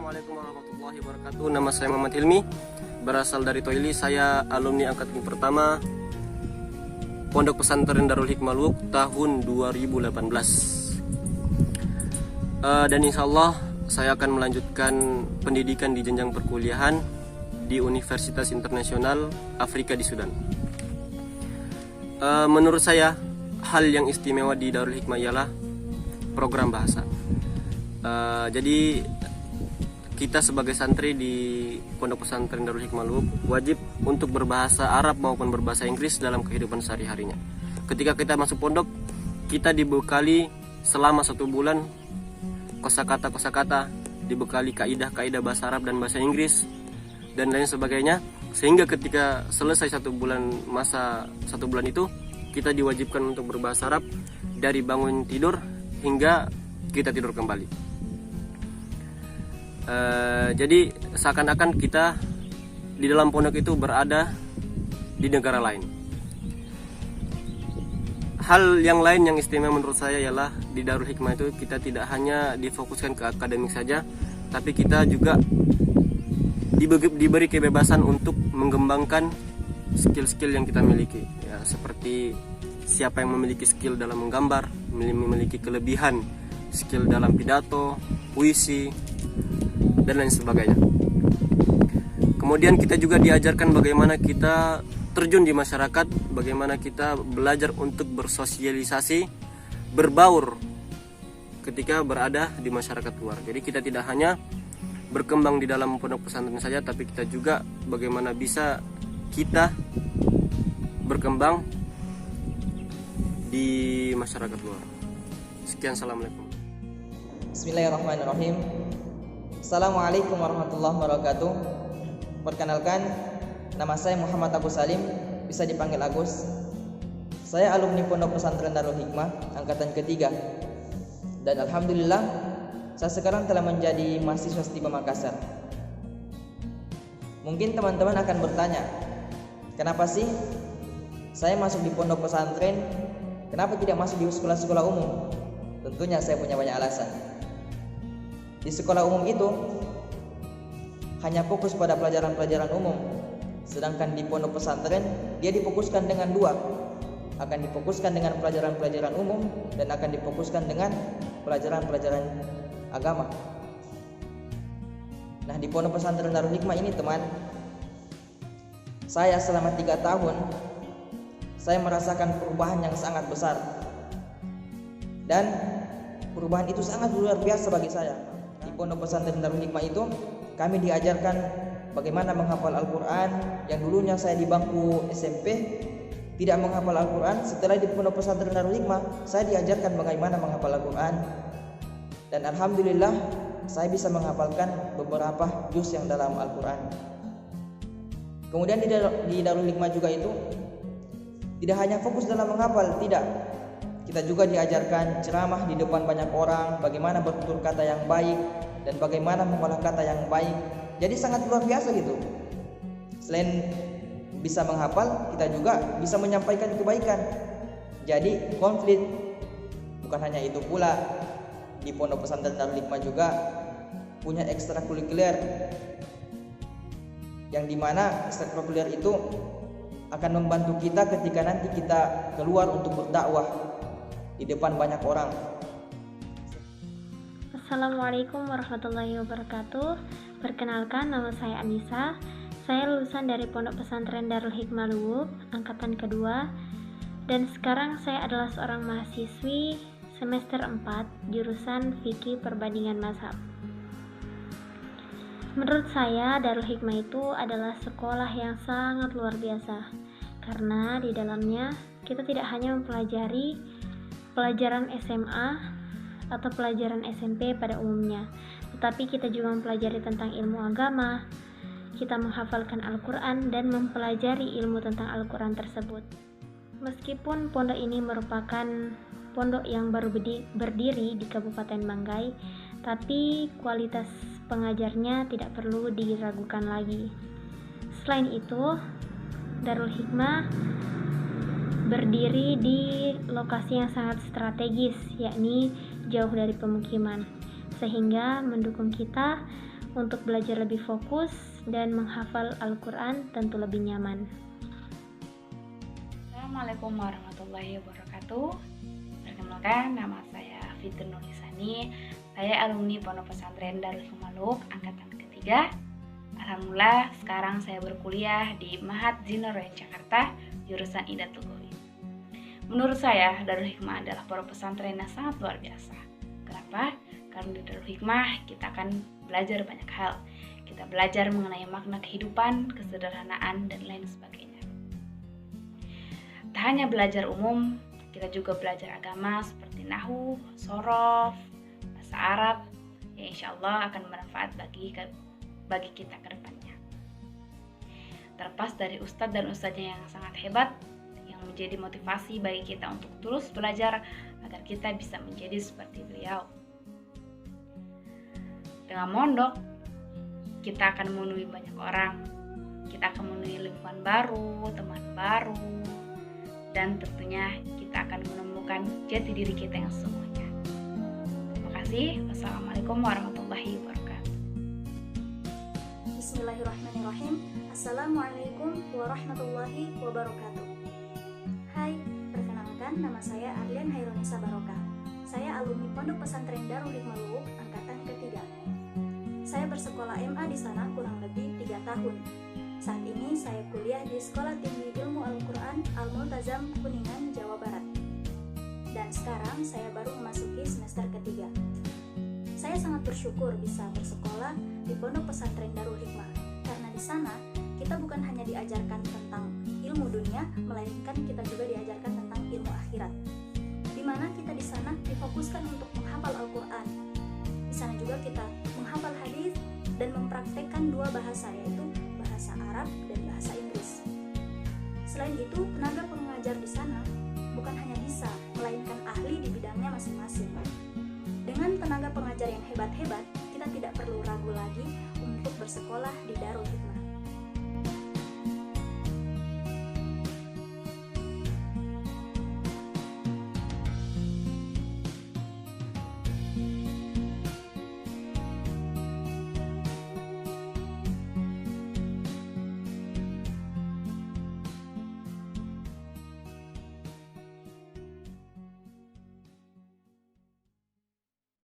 Assalamualaikum warahmatullahi wabarakatuh. Nama saya Muhammad Hilmi, berasal dari Toili. Saya alumni angkatan pertama Pondok Pesantren Darul Hikmah Luwuk tahun 2018. Dan insya Allah saya akan melanjutkan pendidikan di jenjang perkuliahan di Universitas Internasional Afrika di Sudan. Menurut saya, hal yang istimewa di Darul Hikmah ialah program bahasa. Jadi kita sebagai santri di Pondok Pesantren Darul Hikmah Luwuk wajib untuk berbahasa Arab maupun berbahasa Inggris dalam kehidupan sehari-harinya. Ketika kita masuk pondok, kita dibekali selama 1 bulan kosakata, dibekali kaidah-kaidah bahasa Arab dan bahasa Inggris dan lain sebagainya, sehingga ketika selesai 1 bulan itu kita diwajibkan untuk berbahasa Arab dari bangun tidur hingga kita tidur kembali. Jadi seakan-akan kita di dalam pondok itu berada di negara lain. Hal yang lain yang istimewa menurut saya ialah di Darul Hikmah itu kita tidak hanya difokuskan ke akademik saja, tapi kita juga diberi kebebasan untuk mengembangkan skill-skill yang kita miliki, ya, seperti siapa yang memiliki skill dalam menggambar, memiliki kelebihan skill dalam pidato, puisi, dan lain sebagainya. Kemudian kita juga diajarkan bagaimana kita terjun di masyarakat, bagaimana kita belajar untuk bersosialisasi, berbaur ketika berada di masyarakat luar. Jadi kita tidak hanya berkembang di dalam pondok pesantren saja, tapi kita juga bagaimana bisa kita berkembang di masyarakat luar. Sekian, assalamualaikum. Bismillahirrahmanirrahim. Assalamualaikum warahmatullahi wabarakatuh. Perkenalkan, nama saya Muhammad Agus Salim, bisa dipanggil Agus. Saya alumni Pondok Pesantren Darul Hikmah angkatan ketiga. Dan alhamdulillah, saya sekarang telah menjadi mahasiswa STIBA Makassar. Mungkin teman-teman akan bertanya, kenapa sih saya masuk di pondok pesantren? Kenapa tidak masuk di sekolah-sekolah umum? Tentunya saya punya banyak alasan. Di sekolah umum itu hanya fokus pada pelajaran-pelajaran umum, sedangkan di pondok pesantren dia difokuskan dengan dua, akan difokuskan dengan pelajaran-pelajaran umum dan akan difokuskan dengan pelajaran-pelajaran agama. Nah, di pondok pesantren Darul Hikmah ini teman, saya selama 3 tahun saya merasakan perubahan yang sangat besar, dan perubahan itu sangat luar biasa bagi saya. Di pondok pesantren Darul Hikmah itu kami diajarkan bagaimana menghafal Al-Quran. Yang dulunya saya di bangku SMP tidak menghafal Al-Quran, setelah di pondok pesantren Darul Hikmah saya diajarkan bagaimana menghafal Al-Quran, dan alhamdulillah saya bisa menghafalkan beberapa juz yang dalam Al-Quran. Kemudian di Darul Hikmah juga itu tidak hanya fokus dalam menghafal, tidak, kita juga diajarkan ceramah di depan banyak orang, bagaimana bertutur kata yang baik dan bagaimana mengolah kata yang baik. Jadi sangat luar biasa gitu. Selain bisa menghafal, kita juga bisa menyampaikan kebaikan. Jadi konflik bukan hanya itu pula, di pondok pesantren Darul Hikmah juga punya ekstrakurikuler, yang dimana ekstrakurikuler itu akan membantu kita ketika nanti kita keluar untuk berdakwah di depan banyak orang. Assalamualaikum warahmatullahi wabarakatuh. Perkenalkan, nama saya Anissa. Saya lulusan dari Pondok Pesantren Darul Hikmah Luwuk angkatan kedua, dan sekarang saya adalah seorang mahasiswi semester 4 jurusan Fikih Perbandingan Mazhab. Menurut saya, Darul Hikmah itu adalah sekolah yang sangat luar biasa, karena di dalamnya kita tidak hanya mempelajari pelajaran SMA atau pelajaran SMP pada umumnya, tetapi kita juga mempelajari tentang ilmu agama, kita menghafalkan Al-Quran dan mempelajari ilmu tentang Al-Quran tersebut. Meskipun pondok ini merupakan pondok yang baru berdiri di Kabupaten Banggai, tapi kualitas pengajarnya tidak perlu diragukan lagi. Selain itu, Darul Hikmah berdiri di lokasi yang sangat strategis, yakni jauh dari pemukiman, sehingga mendukung kita Untuk belajar lebih fokus dan menghafal Al-Quran tentu lebih nyaman. Assalamualaikum warahmatullahi wabarakatuh. Perkenalkan, nama saya Fitri Nurisani. Saya alumni Pondok Pesantren Darul Hikmah Luwuk angkatan ketiga. Alhamdulillah, sekarang saya berkuliah di Mahat Zinoroyan Jakarta, jurusan Idatul Ghawi. Menurut saya, Darul Hikmah adalah pondok pesantren yang sangat luar biasa. Kenapa? Karena di Darul Hikmah kita akan belajar banyak hal. Kita belajar mengenai makna kehidupan, kesederhanaan, dan lain sebagainya. Tak hanya belajar umum, kita juga belajar agama seperti nahwu, shorof, bahasa Arab, yang insya Allah akan bermanfaat bagi kita ke depannya. Terlepas dari ustadz dan ustadznya yang sangat hebat, yang menjadi motivasi bagi kita untuk terus belajar agar kita bisa menjadi seperti beliau. Dengan mondok, kita akan menemui banyak orang, kita akan menemui lingkungan baru, teman baru, dan tentunya kita akan menemukan jati diri kita yang sesungguhnya. Terima kasih. Wassalamualaikum warahmatullahi wabarakatuh. Bismillahirrahmanirrahim. Assalamualaikum warahmatullahi wabarakatuh. Hai, perkenalkan nama saya Arlian Hairunisa Barokah. Saya alumni Pondok Pesantren Darul Hikmah Luwuk angkatan ketiga. Saya bersekolah MA di sana kurang lebih 3 tahun. Saat ini saya kuliah di Sekolah Tinggi Ilmu Al-Quran Al-Multazam Kuningan, Jawa Barat. Dan sekarang saya baru memasuki semester ketiga. Saya sangat bersyukur bisa bersekolah di Pondok Pesantren Darul Hikmah, karena di sana kita bukan hanya diajarkan tentang ilmu dunia, melainkan kita juga diajarkan tentang ilmu akhirat. Di mana kita di sana difokuskan untuk menghafal Al-Quran. Di sana juga kita menghafal hadis dan mempraktekkan 2 bahasa, yaitu bahasa Arab dan bahasa Inggris. Selain itu, tenaga pengajar di sana bukan hanya bisa, melainkan ahli di bidangnya masing-masing. Dengan tenaga pengajar yang hebat-hebat, kita tidak perlu ragu lagi untuk bersekolah di Darul Hikmah.